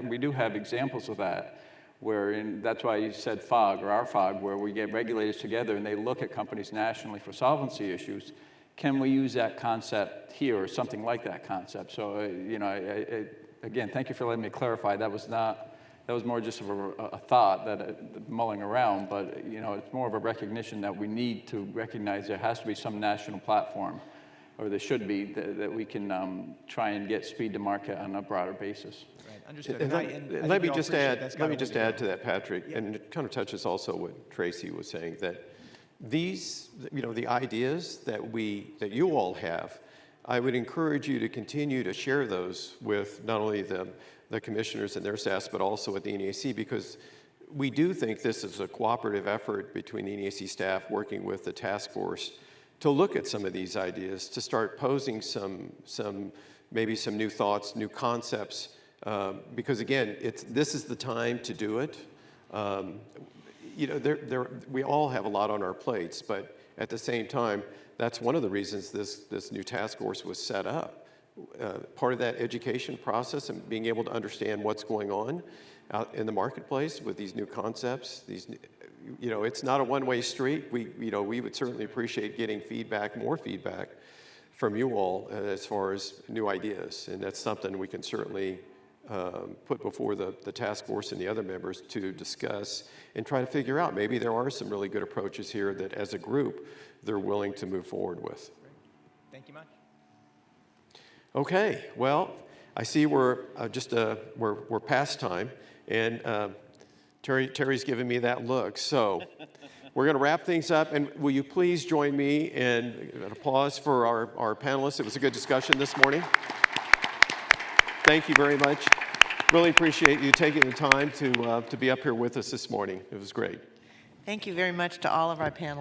we do have examples of that. That's why you said FOG, or our FOG, where we get regulators together and they look at companies nationally for solvency issues. Can we use that concept here, or something like that concept? So, again, thank you for letting me clarify. That was more just of a thought that mulling around, but it's more of a recognition that we need to recognize there has to be some national platform, or there should be, that we can try and get speed to market on a broader basis. Understood. And let me just add to that, Patrick, and it kind of touches also what Tracy was saying, that these, the ideas that you all have, I would encourage you to continue to share those with not only the commissioners and their staffs, but also at the NEAC, because we do think this is a cooperative effort between the NEAC staff working with the task force to look at some of these ideas, to start posing maybe some new thoughts, new concepts, because again, this is the time to do it. We all have a lot on our plates, but at the same time, that's one of the reasons this new task force was set up. Part of that education process and being able to understand what's going on out in the marketplace with these new concepts. It's not a one-way street. We would certainly appreciate getting more feedback from you all as far as new ideas, and that's something we can certainly put before the task force and the other members to discuss and try to figure out. Maybe there are some really good approaches here that as a group they're willing to move forward with. Thank you much. Okay, well, I see we're past time, and Terry's giving me that look, so we're going to wrap things up, and will you please join me in an applause for our panelists? It was a good discussion this morning. Thank you very much. Really appreciate you taking the time to be up here with us this morning. It was great. Thank you very much to all of our panelists.